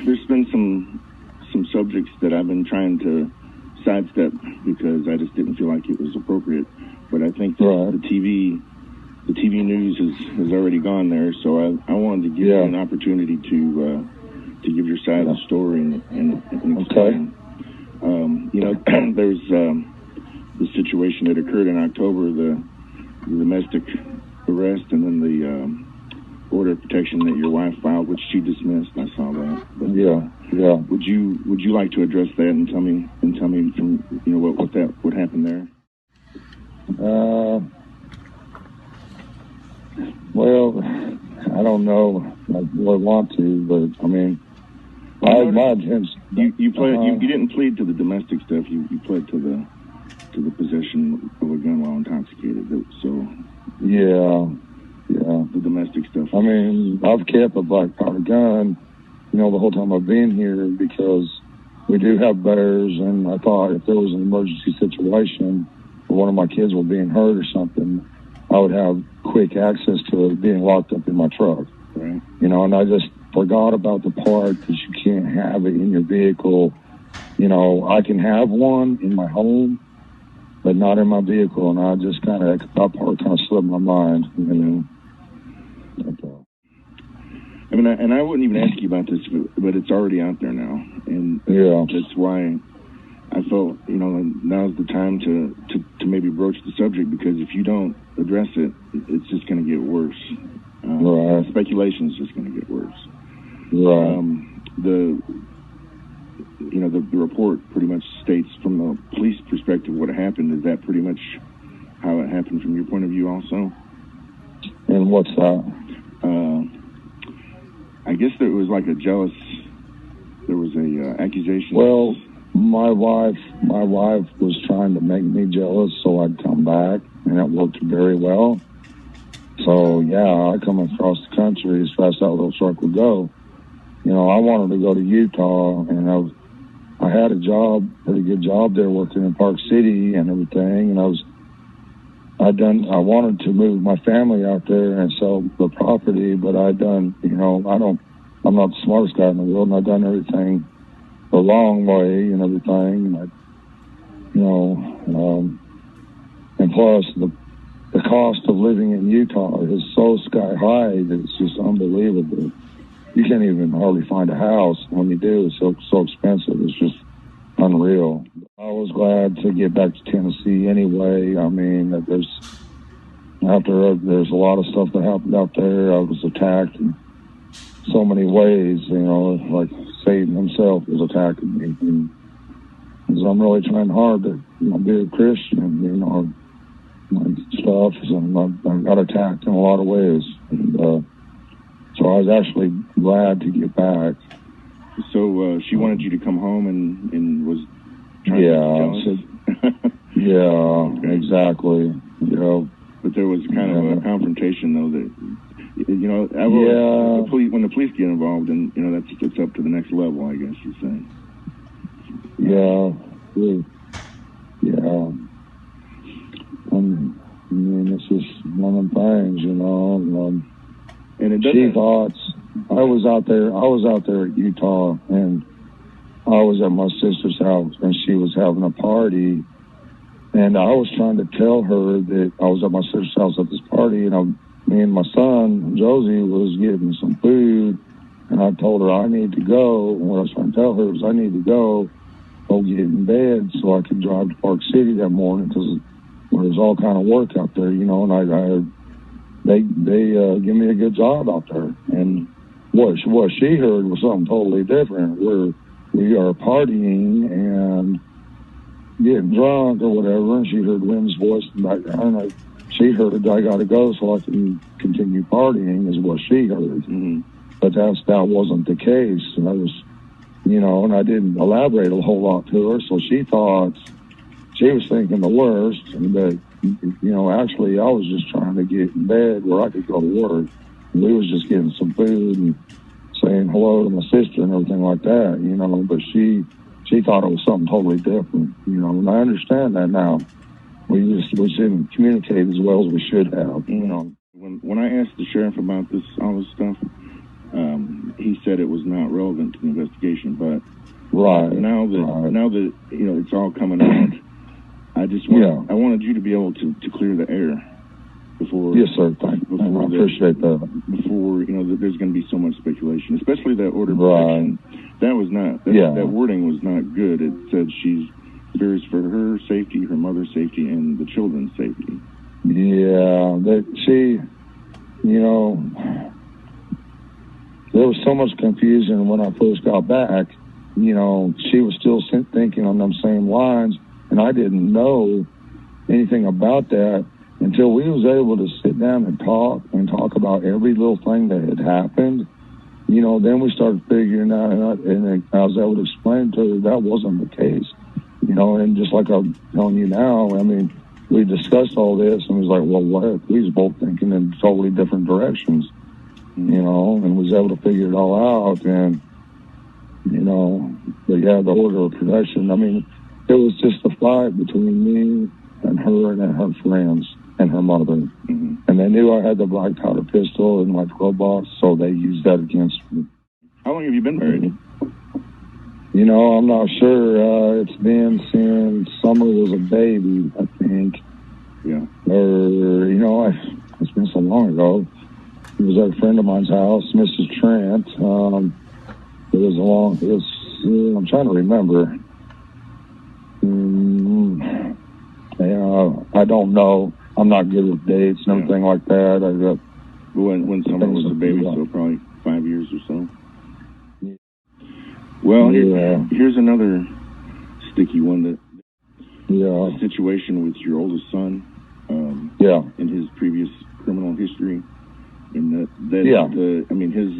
There's been some subjects that I've been trying to sidestep because I just didn't feel like it was appropriate. But I think the TV news has already gone there, so I wanted to give you an opportunity to give your side of the story and explain. There's the situation that occurred in October, the domestic arrest, and then the order of protection that your wife filed, which she dismissed. I saw that. But, Would you like to address that and tell me from what happened there? Well, I don't know. I really want to, but I mean, you didn't plead to the domestic stuff. You pled to the possession of a gun while intoxicated. So the domestic stuff. I mean, I've kept a black powder gun, the whole time I've been here because we do have bears, and I thought if there was an emergency situation or one of my kids were being hurt or something, I would have quick access to it being locked up in my truck. Right. And I just forgot about the part that you can't have it in your vehicle. I can have one in my home, but not in my vehicle, and I just that part kind of slipped my mind. I mean, and I wouldn't even ask you about this, but it's already out there now, and that's why I felt now's the time to maybe broach the subject, because if you don't address it, it's just going to get worse. Speculation is just going to get worse. The report pretty much states from the police perspective what happened. Is that pretty much how it happened from your point of view also? And what's that? I guess there was like there was a accusation. Well, my wife was trying to make me jealous so I'd come back, and it worked very well. So I come across the country as fast as that little truck would go. I wanted to go to Utah, and I had a pretty good job there working in Park City and everything, and I wanted to move my family out there and sell the property, but I'm not the smartest guy in the world, and I've done everything the long way and everything, and plus the cost of living in Utah is so sky high that it's just unbelievable. You can't even hardly find a house. When you do, it's so expensive. It's just unreal. I was glad to get back to Tennessee anyway. I mean, there's a lot of stuff that happened out there. I was attacked in so many ways, like Satan himself was attacking me. And so I'm really trying hard to be a Christian, my stuff. And I got attacked in a lot of ways. And, so I was actually glad to get back. So she wanted you to come home and was trying to get jealous? Okay. Exactly. But there was kind of a confrontation, though, that, when the police get involved, and, it's up to the next level, I guess you're saying. I mean, it's just one of them things, And it she thought I was out there at Utah, and I was at my sister's house, and she was having a party, and I was trying to tell her that I was at my sister's house at this party, and me and my son Josie was getting some food, and I told her I need to go. And what I was trying to tell her was I need to go get in bed so I could drive to Park City that morning, because there was all kind of work out there, and they give me a good job out there. And what she heard was something totally different, where we are partying and getting drunk or whatever, and she heard Lynn's voice in the background, and she heard I got to go so I can continue partying, is what she heard. Mm-hmm. But that wasn't the case, and I was, and I didn't elaborate a whole lot to her, so she thought, she was thinking the worst, but actually I was just trying to get in bed where I could go to work. And we was just getting some food and saying hello to my sister and everything like that, but she thought it was something totally different, and I understand that now. We didn't communicate as well as we should have, When I asked the sheriff about all this stuff, he said it was not relevant to the investigation. But right now that it's all coming out, I just I wanted you to be able to clear the air before. Yes, sir. Thank you. I appreciate that. Before there's going to be so much speculation, especially that order of protection. That was not. That wording was not good. It said she fears for her safety, her mother's safety, and the children's safety. Yeah, there was so much confusion when I first got back. She was still thinking on them same lines, and I didn't know anything about that until we was able to sit down and talk about every little thing that had happened. Then we started figuring out, and I was able to explain to her that wasn't the case. And just like I'm telling you now, I mean, we discussed all this, and it was like, well, what? We was both thinking in totally different directions, and was able to figure it all out. And, but yeah, the order of protection, I mean, it was just a fight between me and her friends and her mother. Mm-hmm. And they knew I had the black powder pistol in my glove box, so they used that against me. How long have you been married? I'm not sure. It's been since Summer was a baby, I think. Yeah. Or, it's been so long ago. It was at a friend of mine's house, Mrs. Trent. I'm trying to remember. I don't know. I'm not good with dates and everything like that. When Summer was a baby, so probably 5 years or so. Well, here's another sticky one. The situation with your oldest son. In his previous criminal history, and his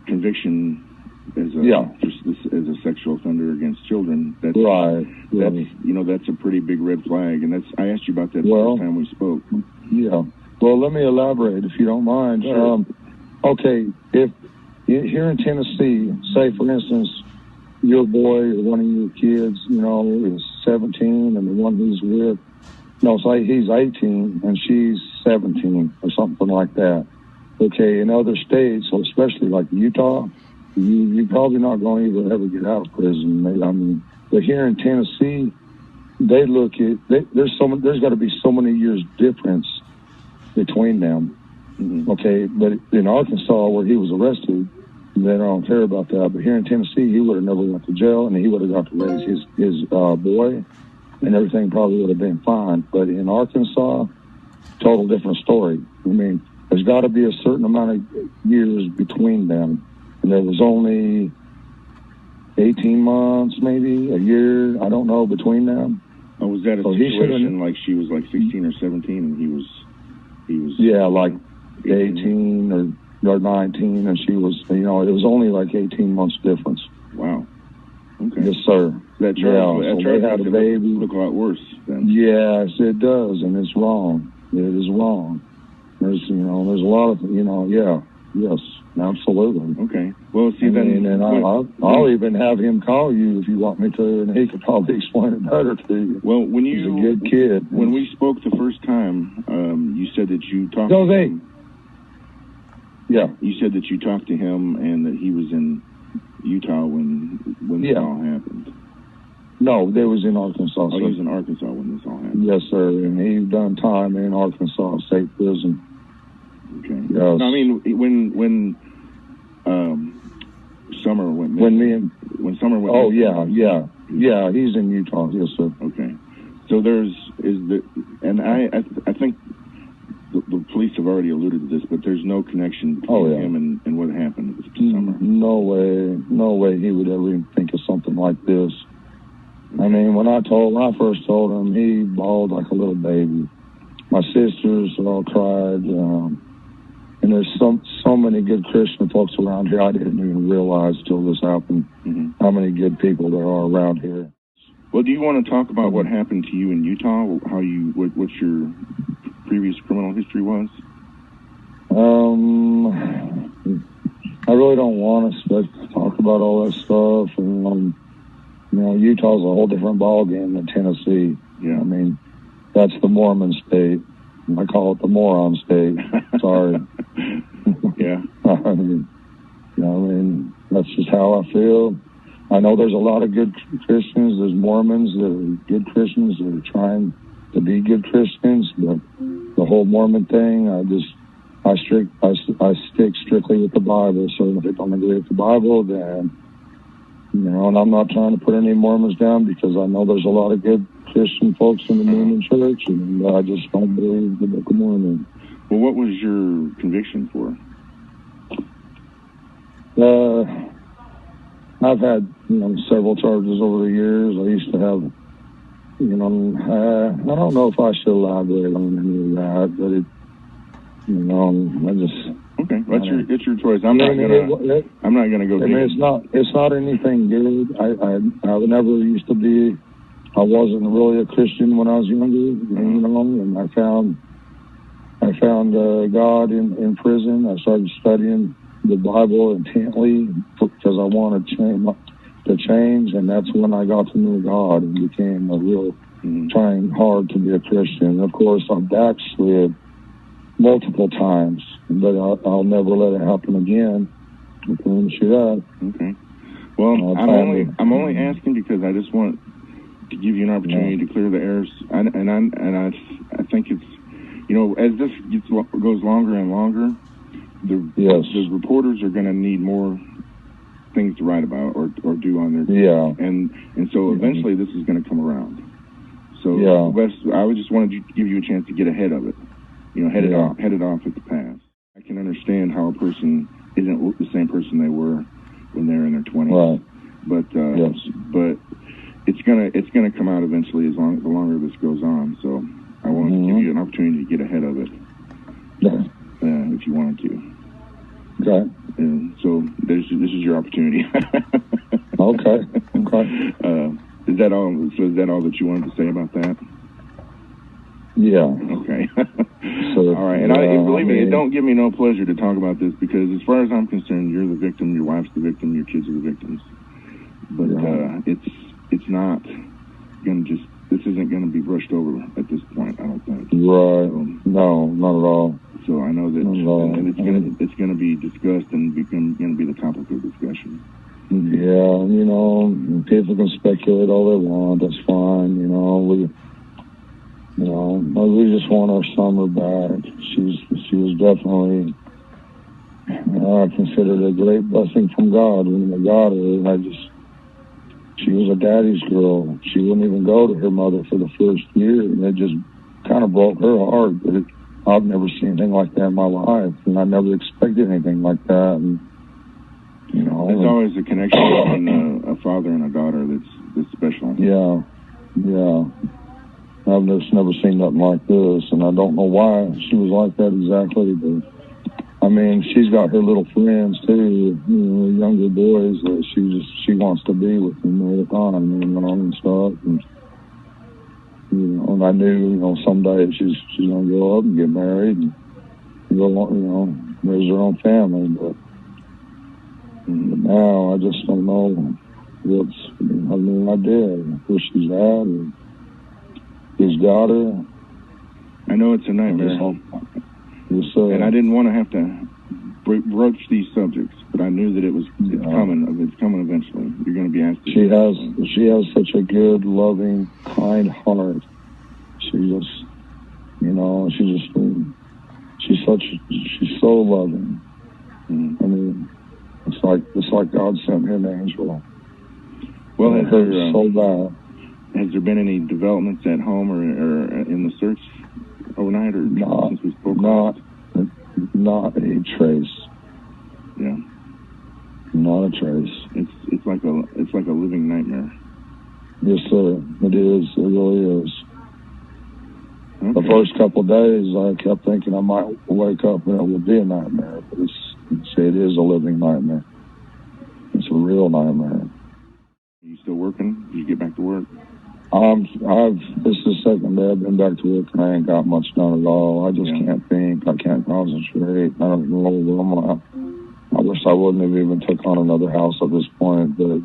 conviction as a sexual offender against children. That's a pretty big red flag, and I asked you about that the first time we spoke. Yeah. Well, let me elaborate if you don't mind. Sure. Okay, if here in Tennessee, say for instance, your boy or one of your kids, is 17, and the one he's with, say he's 18 and she's 17 or something like that. Okay, in other states, especially like Utah, you're probably not going to ever get out of prison. But here in Tennessee, they look at there's got to be so many years difference between them. Mm-hmm. Okay, but in Arkansas, where he was arrested, they don't care about that. But here in Tennessee, he would have never went to jail, and he would have got to raise his boy, and everything probably would have been fine. But in Arkansas, total different story. There's got to be a certain amount of years between them, and there was only 18 months, maybe a year, I don't know, between them. Oh, was that a situation like she was like 16 or 17, and he was like 18 or 19, and she was, it was only like 18 months difference. Wow. Okay. Yes, sir. That charge had a baby. Look a lot worse then. Yes, it does, and it's wrong. It is wrong. There's a lot of, yes, absolutely. Okay. Well, see, I'll even have him call you if you want me to, and he could probably explain it better to you. Well, he's a good kid. When we spoke the first time, you said that you talked to him. Yeah. You said that you talked to him and that he was in Utah when this all happened. No, they was in Arkansas. Oh, he was in Arkansas when this all happened. Yes, sir, and he done time in Arkansas State Prison. Okay. Yes. No, when Summer went missing. When Summer went missing. Yeah, he's in Utah. Yes, sir. Okay. So I think the police have already alluded to this, but there's no connection between him and what happened with Summer. No way he would ever even think of something like this. When I first told him, he bawled like a little baby. My sisters all cried, and there's so many good Christian folks around here. I didn't even realize till this happened how many good people there are around here. Well, do you want to talk about what happened to you in Utah? What your previous criminal history was? I really don't want to talk about all that stuff. And, Utah's a whole different ballgame than Tennessee. Yeah. That's the Mormon state. I call it the moron state. Sorry. Yeah. mean, that's just how I feel. I know there's a lot of good Christians. There's Mormons that are good Christians that are trying to be good Christians, but the whole Mormon thing, I stick strictly with the Bible. So if they don't agree with the Bible, then, and I'm not trying to put any Mormons down, because I know there's a lot of good Christian folks in the Mormon church, and I just don't believe the Book of Mormon. Well, what was your conviction for? I've had, several charges over the years. I used to have, I don't know if I should elaborate on any of that, but I just... Okay, it's your choice. I'm not gonna go. It's not anything good. I never used to be. I wasn't really a Christian when I was younger, and I found God in prison. I started studying the Bible intently because I wanted to change, and that's when I got to know God and became a real trying hard to be a Christian. Of course, I backslid multiple times, but I'll never let it happen again. I promise you that. Okay. Well, I'm only asking because I just want to give you an opportunity to clear the airs, and I think it's, as this goes longer and longer, the reporters are going to need more things to write about or do on their and so eventually this is going to come around. So I just wanted to give you a chance to get ahead of it. Head it off at the pass. I can understand how a person isn't the same person they were when they're in their 20s. Right. But it's gonna come out eventually the longer this goes on. So I wanted to give you an opportunity to get ahead of it. If you wanted to. Okay. And so this is your opportunity. Okay. Is that all? So is that all that you wanted to say about that? Yeah. Okay. So, all right. And believe me, it don't give me no pleasure to talk about this, because as far as I'm concerned, you're the victim, your wife's the victim, your kids are the victims. But it's not going to this isn't going to be brushed over at this point, I don't think. Right. No, not at all. So I know that and it's going to be discussed and going to be the topic of discussion. Yeah, people can speculate all they want. That's fine. We just want our summer back. She was definitely, I considered a great blessing from God when I got her. And she was a daddy's girl. She wouldn't even go to her mother for the first year, and it just kind of broke her heart. But I've never seen anything like that in my life, and I never expected anything like that. And there's always a connection between a father and a daughter that's special. Yeah. I've just never seen nothing like this, and I don't know why she was like that exactly, but she's got her little friends too, younger boys that she wants to be with them all the time, and stuff. And I knew, someday she's gonna grow up and get married and go, raise her own family. But now I just don't know I have no idea where she's at or who's got her. I know it's a nightmare. And I didn't want to have to broach these subjects, but I knew that it's coming. It's coming eventually. You're going to be asked. She has such a good, loving, kind heart. She's so loving. It's like God sent her an angel. Well, has there been any developments at home or in the search overnight, or since we spoke? Not a trace. Yeah. Not a trace. It's like a living nightmare. Yes, sir. It is. It really is. Okay. The first couple of days, I kept thinking I might wake up and it would be a nightmare, but it is a living nightmare. It's a real nightmare. Are you still working? Did you get back to work? This is the second day I've been back to work, and I ain't got much done at all. I just can't think. I can't concentrate. I don't know where I'm at. I wish I wouldn't have even took on another house at this point, but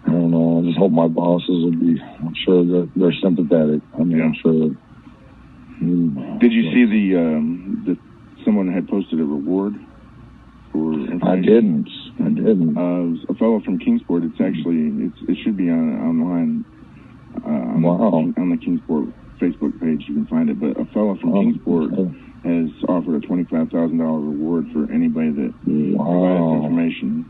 I don't know. I just hope my bosses will be, I'm sure that they're sympathetic. I'm sure. Did you see that someone had posted a reward for information? I didn't. It was a fellow from Kingsport. It should be online. On the Kingsport Facebook page, you can find it. But a fellow from Kingsport has offered a $25,000 reward for anybody that provides information.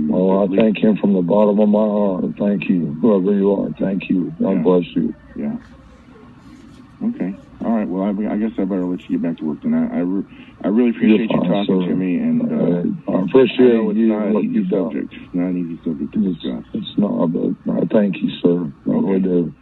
Well, I thank him from the bottom of my heart. Thank you, whoever you are. Thank you. God bless you. Yeah. Okay. All right. Well, I guess I better let you get back to work tonight. I really appreciate you talking to me, and I appreciate it's you. not an easy subject. It's not an easy subject to discuss. It's not, but I thank you, sir. I really do.